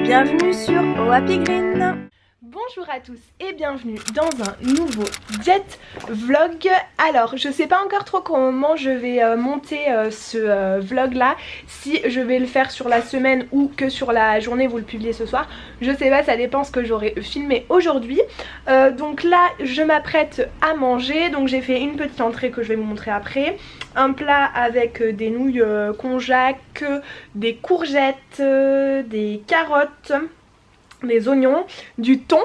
Bienvenue sur Happy Green. Bonjour à tous et bienvenue dans un nouveau jet vlog. Alors je sais pas encore trop comment je vais monter ce vlog là, si je vais le faire sur la semaine ou que sur la journée, vous le publiez ce soir, je sais pas, ça dépend ce que j'aurai filmé aujourd'hui. Donc là je m'apprête à manger, donc j'ai fait une petite entrée que je vais vous montrer après. Un plat avec des nouilles konjac, des courgettes, des carottes, des oignons, du thon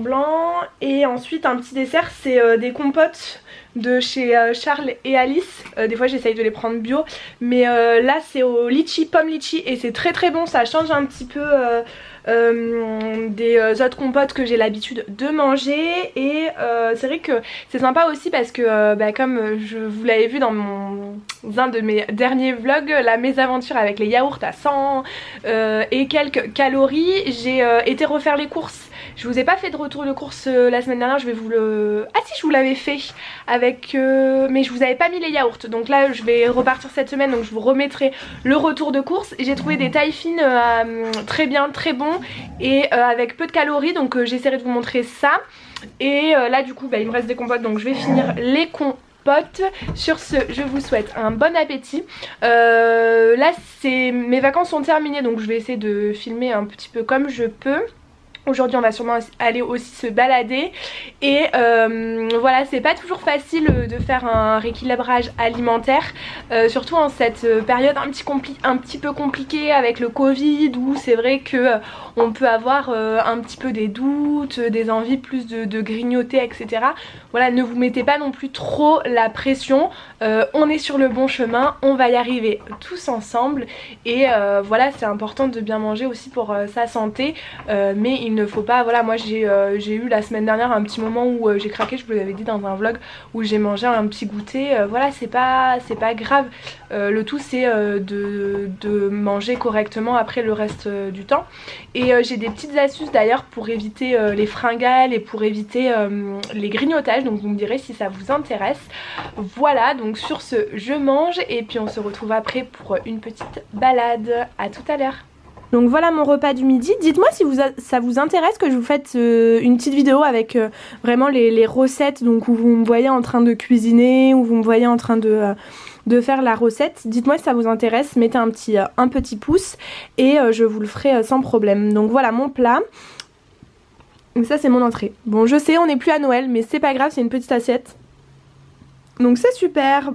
blanc, et ensuite un petit dessert, c'est des compotes de chez Charles et Alice. Des fois j'essaye de les prendre bio, mais là c'est au litchi, pomme litchi, et c'est très très bon, ça change un petit peu des autres compotes que j'ai l'habitude de manger. Et c'est vrai que c'est sympa aussi parce que comme je vous l'avez vu dans un de mes derniers vlogs, la mésaventure avec les yaourts à 100 et quelques calories, j'ai été refaire les courses. Je vous ai pas fait de retour de course la semaine dernière, je vais vous le... Ah si, je vous l'avais fait avec... mais je vous avais pas mis les yaourts, donc là je vais repartir cette semaine, donc je vous remettrai le retour de course. J'ai trouvé des tailles fines très bien, très bons, et avec peu de calories, donc j'essaierai de vous montrer ça. Et là du coup il me reste des compotes, donc je vais finir les compotes. Sur ce, je vous souhaite un bon appétit. Là mes vacances sont terminées, donc je vais essayer de filmer un petit peu comme je peux. Aujourd'hui on va sûrement aller aussi se balader, et voilà, c'est pas toujours facile de faire un rééquilibrage alimentaire, surtout en cette période un petit peu compliquée avec le Covid, où c'est vrai que on peut avoir un petit peu des doutes, des envies plus de grignoter, etc. Voilà, ne vous mettez pas non plus trop la pression, on est sur le bon chemin, on va y arriver tous ensemble, et voilà, c'est important de bien manger aussi pour sa santé, mais il ne faut pas, voilà, moi j'ai eu la semaine dernière un petit moment où j'ai craqué, je vous l'avais dit dans un vlog, où j'ai mangé un petit goûter, voilà, c'est pas grave, le tout c'est de manger correctement après le reste du temps. Et j'ai des petites astuces d'ailleurs pour éviter les fringales et pour éviter les grignotages, donc vous me direz si ça vous intéresse. Voilà, donc sur ce je mange, et puis on se retrouve après pour une petite balade. À tout à l'heure. Donc voilà mon repas du midi. Dites-moi si ça vous intéresse que je vous fasse une petite vidéo avec vraiment les recettes, donc où vous me voyez en train de cuisiner, où vous me voyez en train de faire la recette. Dites-moi si ça vous intéresse, mettez un petit pouce, et je vous le ferai sans problème. Donc voilà mon plat. Donc ça c'est mon entrée. Bon, je sais, on n'est plus à Noël, mais c'est pas grave, c'est une petite assiette. Donc c'est super.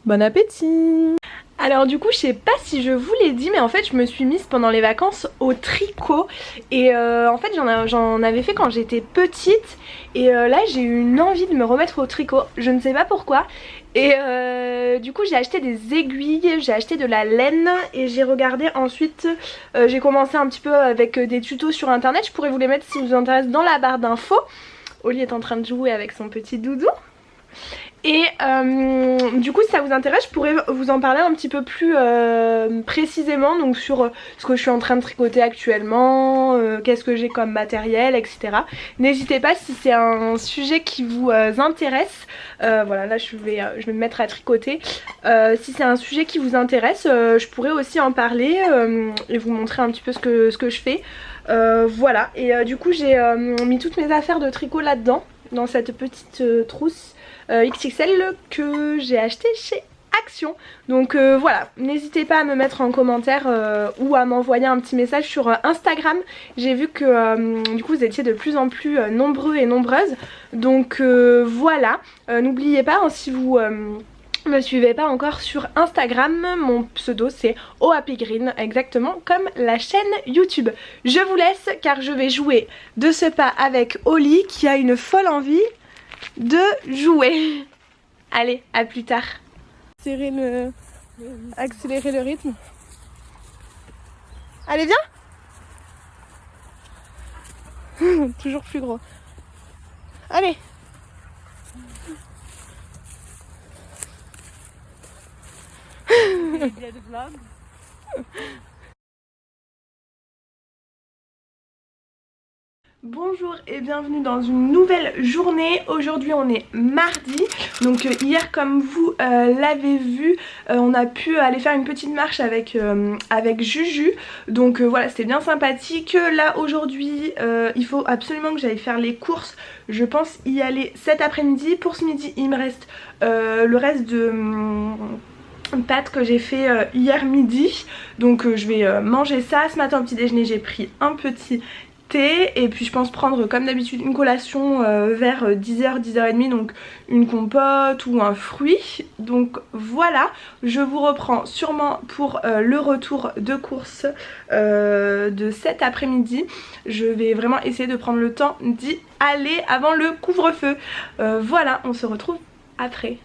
Bon appétit. Alors du coup je sais pas si je vous l'ai dit, mais en fait je me suis mise pendant les vacances au tricot, et en fait j'en avais fait quand j'étais petite, et là j'ai eu une envie de me remettre au tricot, je ne sais pas pourquoi. Et du coup j'ai acheté des aiguilles, j'ai acheté de la laine, et j'ai regardé ensuite, j'ai commencé un petit peu avec des tutos sur internet, je pourrais vous les mettre si vous intéresse dans la barre d'infos. Oli est en train de jouer avec son petit doudou. Et du coup si ça vous intéresse, je pourrais vous en parler un petit peu plus précisément, donc sur ce que je suis en train de tricoter actuellement, qu'est-ce que j'ai comme matériel, etc. N'hésitez pas si c'est un sujet qui vous intéresse. Voilà, là je vais me mettre à tricoter. Si c'est un sujet qui vous intéresse, je pourrais aussi en parler et vous montrer un petit peu ce que je fais. Voilà, et du coup j'ai mis toutes mes affaires de tricot là-dedans, dans cette petite trousse XXL que j'ai acheté chez Action. Donc voilà, n'hésitez pas à me mettre en commentaire ou à m'envoyer un petit message sur Instagram. J'ai vu que du coup vous étiez de plus en plus nombreux et nombreuses. Donc voilà, n'oubliez pas, hein, si vous me suivez pas encore sur Instagram, mon pseudo c'est OHappyGreen, exactement comme la chaîne YouTube. Je vous laisse car je vais jouer de ce pas avec Oli qui a une folle envie de jouer. Allez, à plus tard. Accélérer le rythme. Allez, viens. Toujours plus gros. Allez. Bonjour et bienvenue dans une nouvelle journée. Aujourd'hui on est mardi, donc hier comme vous l'avez vu, on a pu aller faire une petite marche avec Juju, donc voilà, c'était bien sympathique. Là aujourd'hui il faut absolument que j'aille faire les courses, je pense y aller cet après-midi. Pour ce midi il me reste le reste de pâtes que j'ai fait hier midi, donc je vais manger ça. Ce matin au petit déjeuner j'ai pris un petit thé et puis je pense prendre comme d'habitude une collation vers 10h, 10h30, donc une compote ou un fruit. Donc voilà, je vous reprends sûrement pour le retour de course de cet après-midi. Je vais vraiment essayer de prendre le temps d'y aller avant le couvre-feu. Voilà, on se retrouve après.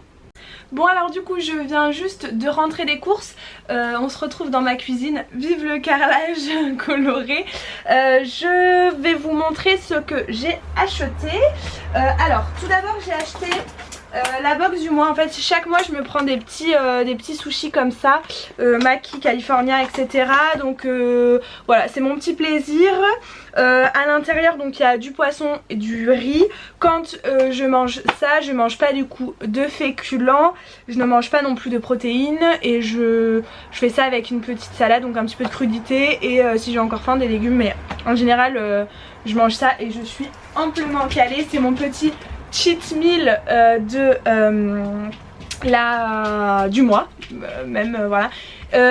Bon alors du coup je viens juste de rentrer des courses, on se retrouve dans ma cuisine, vive le carrelage coloré. Je vais vous montrer ce que j'ai acheté. Alors tout d'abord j'ai acheté la box du mois. En fait chaque mois je me prends des petits sushis comme ça, Maki, California, etc. Donc voilà, c'est mon petit plaisir. À l'intérieur donc il y a du poisson et du riz. Quand je mange ça, je mange pas du coup de féculents, je ne mange pas non plus de protéines et je fais ça avec une petite salade, donc un petit peu de crudité et si j'ai encore faim des légumes, mais en général je mange ça et je suis amplement calée. C'est mon petit cheat meal du mois même, voilà.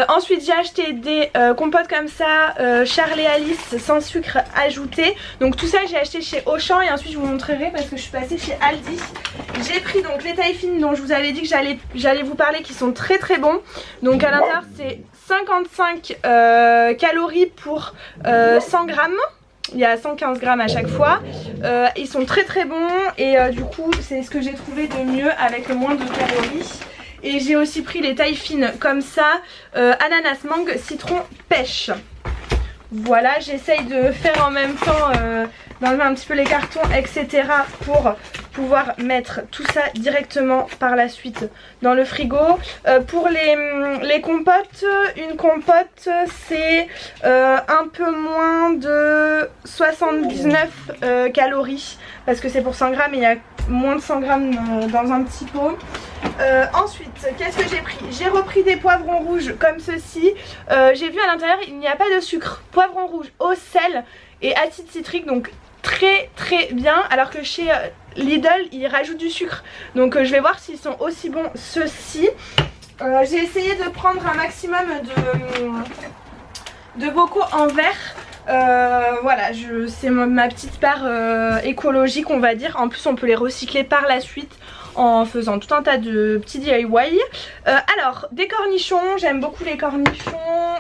Ensuite j'ai acheté des compotes comme ça, Charlie Alice sans sucre ajouté. Donc tout ça j'ai acheté chez Auchan et ensuite je vous montrerai parce que je suis passée chez Aldi. J'ai pris donc les tailles fines dont je vous avais dit que j'allais vous parler, qui sont très très bons. Donc à l'intérieur c'est 55 calories pour 100 grammes. Il y a 115 grammes à chaque fois. Ils sont très très bons et du coup c'est ce que j'ai trouvé de mieux avec le moins de calories. Et j'ai aussi pris les tailles fines comme ça, ananas, mangue, citron, pêche. Voilà, j'essaye de faire en même temps, d'enlever un petit peu les cartons, etc. pour pouvoir mettre tout ça directement par la suite dans le frigo. Pour les compotes, une compote c'est un peu moins de 79 calories parce que c'est pour 100 grammes et il y a moins de 100 grammes dans un petit pot. Ensuite, qu'est-ce que j'ai pris? J'ai repris des poivrons rouges comme ceci. J'ai vu à l'intérieur il n'y a pas de sucre. Poivrons rouges au sel et acide citrique, donc très très bien, alors que chez Lidl ils rajoutent du sucre. Donc je vais voir s'ils sont aussi bons ceux-ci. J'ai essayé de prendre un maximum de bocaux en verre. Voilà, c'est ma petite part écologique on va dire. En plus on peut les recycler par la suite en faisant tout un tas de petits DIY. Alors des cornichons, j'aime beaucoup les cornichons.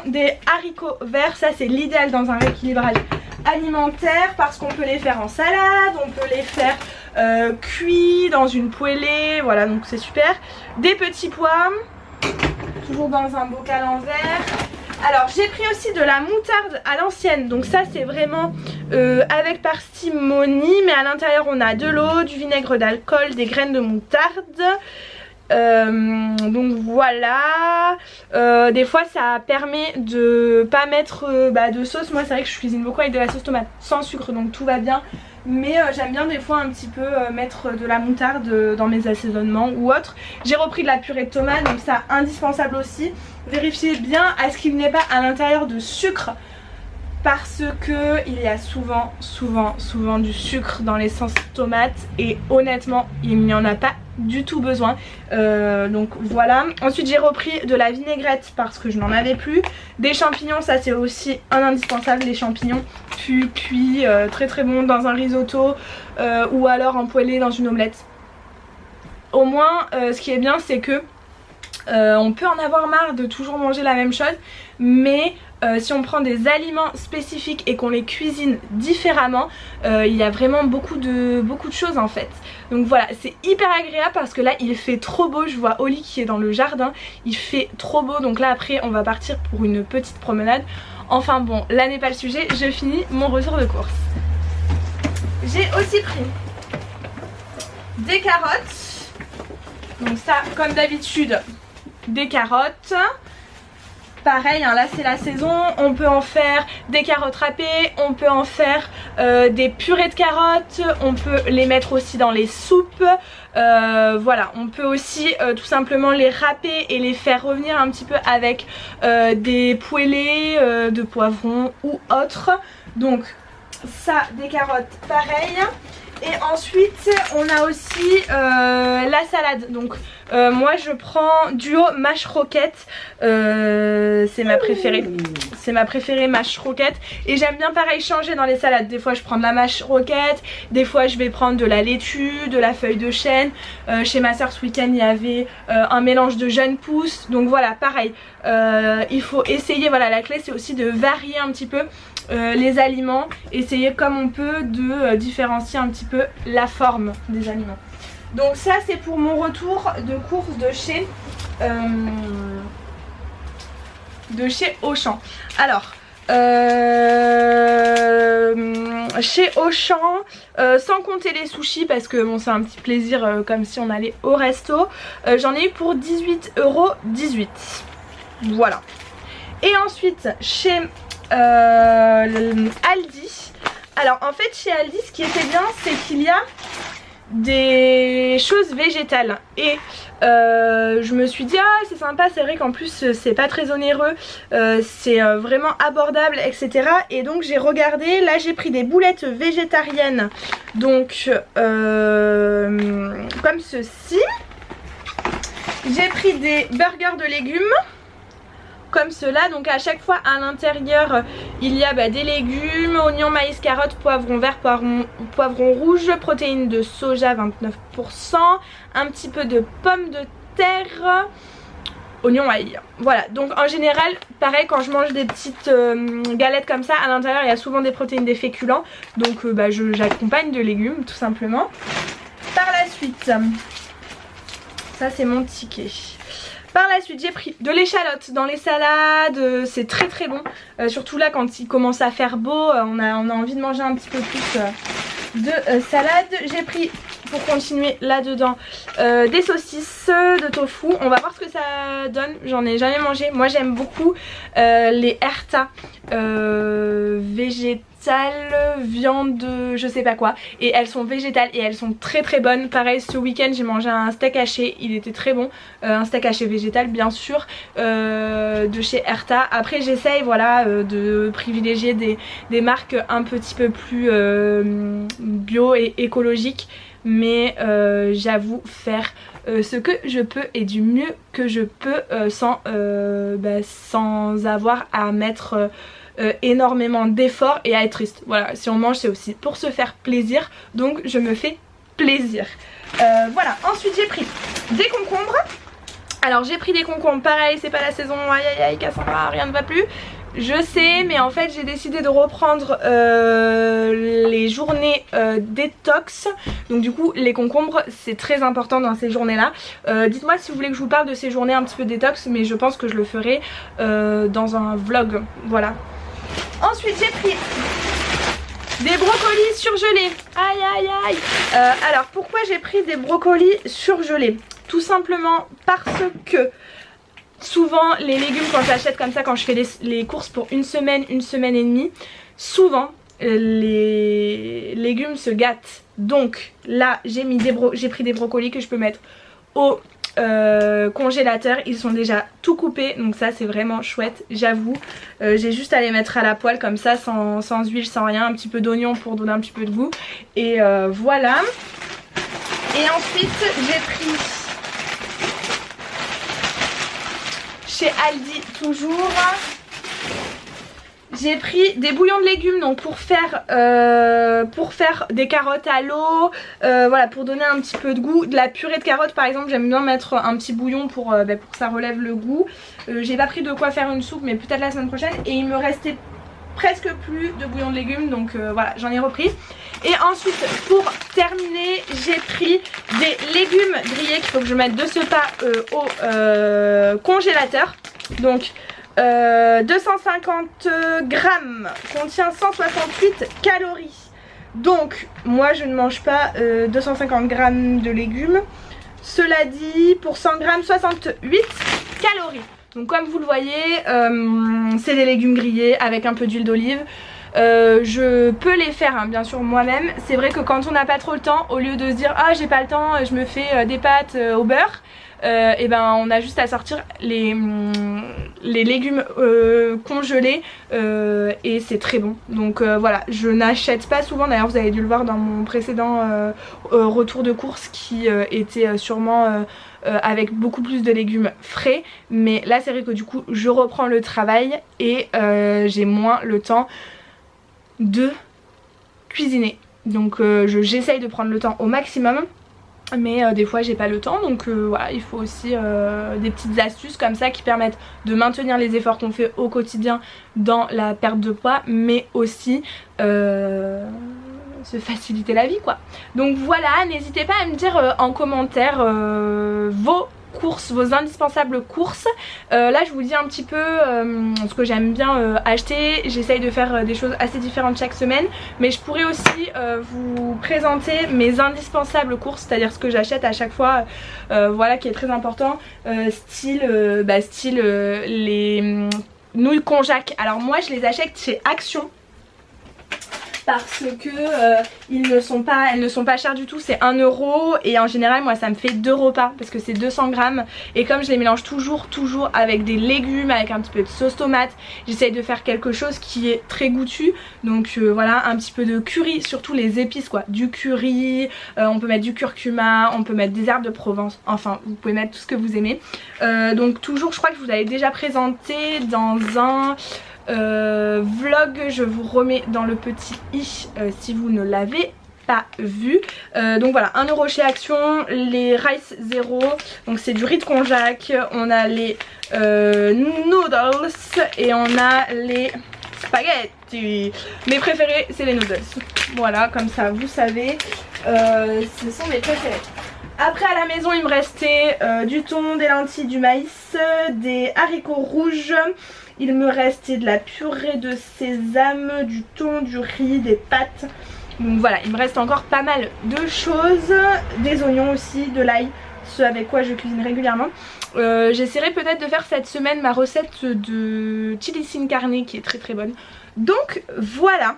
Des haricots verts, ça c'est l'idéal dans un rééquilibrage alimentaire parce qu'on peut les faire en salade, on peut les faire cuits dans une poêlée, voilà, donc c'est super. Des petits pois, toujours dans un bocal en verre. Alors j'ai pris aussi de la moutarde à l'ancienne, donc ça c'est vraiment avec parcimonie, mais à l'intérieur on a de l'eau, du vinaigre d'alcool, des graines de moutarde. Donc voilà, des fois ça permet de pas mettre de sauce. Moi c'est vrai que je cuisine beaucoup avec de la sauce tomate sans sucre, donc tout va bien. Mais j'aime bien des fois un petit peu mettre de la moutarde dans mes assaisonnements ou autre. J'ai repris de la purée de tomate, donc ça indispensable aussi. Vérifiez bien à ce qu'il n'y ait pas à l'intérieur de sucre, parce que il y a souvent du sucre dans les sauces tomates et honnêtement il n'y en a pas du tout besoin. Donc voilà. Ensuite j'ai repris de la vinaigrette parce que je n'en avais plus. Des champignons, ça c'est aussi un indispensable, les champignons cuits, très très bon dans un risotto ou alors en poêlée dans une omelette. Au moins ce qui est bien c'est que on peut en avoir marre de toujours manger la même chose, mais si on prend des aliments spécifiques et qu'on les cuisine différemment, il y a vraiment beaucoup de choses en fait. Donc voilà, c'est hyper agréable parce que là il fait trop beau. Je vois Oli qui est dans le jardin, il fait trop beau, donc là après on va partir pour une petite promenade. Enfin bon, là n'est pas le sujet, je finis mon retour de course. J'ai aussi pris des carottes, donc ça comme d'habitude des carottes. pareil, hein, là c'est la saison, on peut en faire des carottes râpées, on peut en faire des purées de carottes, on peut les mettre aussi dans les soupes. Voilà, on peut aussi tout simplement les râper et les faire revenir un petit peu avec des poêlés de poivrons ou autres. Donc ça, des carottes pareil. Et ensuite on a aussi la salade. Donc moi je prends Duo Mâche Roquette, c'est ma préférée. C'est ma préférée, Mâche Roquette. Et j'aime bien pareil changer dans les salades. Des fois je prends de la Mâche Roquette, des fois je vais prendre de la laitue, de la feuille de chêne. Chez ma soeur ce week-end il y avait un mélange de jeunes pousses. Donc voilà, pareil, il faut essayer, voilà, la clé c'est aussi de varier un petit peu les aliments, essayer comme on peut de différencier un petit peu la forme des aliments. Donc ça c'est pour mon retour de course de chez Auchan. Alors chez Auchan, sans compter les sushis parce que bon c'est un petit plaisir comme si on allait au resto, j'en ai eu pour 18,18 €. Voilà. Et ensuite chez Aldi. Alors en fait chez Aldi ce qui était bien c'est qu'il y a des choses végétales et je me suis dit ah c'est sympa, c'est vrai qu'en plus c'est pas très onéreux, c'est vraiment abordable etc. Et donc j'ai regardé, là j'ai pris des boulettes végétariennes donc comme ceci. J'ai pris des burgers de légumes comme cela, donc à chaque fois à l'intérieur il y a des légumes, oignons, maïs, carottes, poivrons verts, poivrons rouges, protéines de soja 29%, un petit peu de pommes de terre, oignons, ail. Voilà, donc en général pareil quand je mange des petites galettes comme ça, à l'intérieur il y a souvent des protéines, des féculents, donc j'accompagne de légumes tout simplement. Par la suite, ça c'est mon ticket. Par la suite j'ai pris de l'échalote dans les salades, c'est très très bon, surtout là quand il commence à faire beau, on a envie de manger un petit peu plus de salade. J'ai pris, pour continuer là dedans, des saucisses de tofu. On va voir ce que ça donne, j'en ai jamais mangé. Moi j'aime beaucoup les Herta végétales, viande je sais pas quoi, et elles sont végétales et elles sont très très bonnes. Pareil ce week-end j'ai mangé un steak haché, il était très bon, un steak haché végétal bien sûr, de chez Herta. Après j'essaye voilà de privilégier des marques un petit peu plus bio et écologiques, mais j'avoue faire ce que je peux et du mieux que je peux sans avoir à mettre énormément d'efforts et à être triste. Voilà, si on mange c'est aussi pour se faire plaisir, donc je me fais plaisir. Voilà, ensuite j'ai pris des concombres. Alors j'ai pris des concombres, pareil c'est pas la saison, aïe aïe aïe Cassandra, rien ne va plus. Je sais, mais en fait j'ai décidé de reprendre les journées détox. Donc du coup les concombres c'est très important dans ces journées là. Dites-moi si vous voulez que je vous parle de ces journées un petit peu détox, mais je pense que je le ferai dans un vlog. Voilà. Ensuite j'ai pris des brocolis surgelés. Aïe aïe aïe. Alors pourquoi j'ai pris des brocolis surgelés? Tout simplement parce que souvent les légumes quand j'achète comme ça, quand je fais les courses pour une semaine et demie, souvent les légumes se gâtent. Donc là j'ai pris des brocolis que je peux mettre au congélateur, ils sont déjà tout coupés, donc ça c'est vraiment chouette, j'avoue. J'ai juste à les mettre à la poêle comme ça, sans huile, sans rien, un petit peu d'oignon pour donner un petit peu de goût, et voilà. Et ensuite j'ai pris chez Aldi toujours, j'ai pris des bouillons de légumes, donc pour faire des carottes à l'eau, voilà, pour donner un petit peu de goût. De la purée de carottes par exemple, j'aime bien mettre un petit bouillon pour que ça relève le goût. J'ai pas pris de quoi faire une soupe, mais peut-être la semaine prochaine. Et il me restait presque plus de bouillon de légumes, donc voilà, j'en ai repris. Et ensuite pour terminer j'ai pris des légumes grillés qu'il faut que je mette de ce pas au congélateur. Donc 250 grammes, contient 168 calories. Donc moi je ne mange pas 250 grammes de légumes. Cela dit, pour 100 grammes 68 calories. Donc comme vous le voyez, c'est des légumes grillés avec un peu d'huile d'olive. Je peux les faire hein, bien sûr moi-même. C'est vrai que quand on n'a pas trop le temps, au lieu de se dire ah j'ai pas le temps, je me fais des pâtes au beurre, et ben on a juste à sortir les légumes congelés et c'est très bon. Donc voilà, je n'achète pas souvent, d'ailleurs vous avez dû le voir dans mon précédent retour de course qui était sûrement avec beaucoup plus de légumes frais, mais là c'est vrai que du coup je reprends le travail et j'ai moins le temps de cuisiner. Donc j'essaye de prendre le temps au maximum, mais des fois j'ai pas le temps, donc voilà, il faut aussi des petites astuces comme ça qui permettent de maintenir les efforts qu'on fait au quotidien dans la perte de poids, mais aussi se faciliter la vie quoi. Donc voilà, n'hésitez pas à me dire en commentaire vos courses, vos indispensables courses. Là je vous dis un petit peu ce que j'aime bien acheter. J'essaye de faire des choses assez différentes chaque semaine, mais je pourrais aussi vous présenter mes indispensables courses, c'est-à-dire ce que j'achète à chaque fois, voilà, qui est très important, style les nouilles konjac. Alors moi je les achète chez Action parce que elles ne sont pas chères du tout, c'est 1 € et en général moi ça me fait 2 repas parce que c'est 200 grammes et comme je les mélange toujours avec des légumes, avec un petit peu de sauce tomate, j'essaye de faire quelque chose qui est très goûtu. Donc voilà, un petit peu de curry, surtout les épices quoi, du curry, on peut mettre du curcuma, on peut mettre des herbes de Provence, enfin vous pouvez mettre tout ce que vous aimez. Donc toujours, je crois que je vous l'avais déjà présenté dans un vlog, je vous remets dans le petit i si vous ne l'avez pas vu. Donc voilà, 1 € chez Action, les Rice Zero, donc c'est du riz de konjac, on a les noodles et on a les spaghetti. Mes préférés c'est les noodles, voilà, comme ça vous savez, ce sont mes préférés. Après à la maison il me restait du thon, des lentilles, du maïs, des haricots rouges, il me restait de la purée de sésame, du thon, du riz, des pâtes. Donc voilà, il me reste encore pas mal de choses, des oignons aussi, de l'ail, ce avec quoi je cuisine régulièrement. J'essaierai peut-être de faire cette semaine ma recette de chili sin carne qui est très bonne. Donc voilà,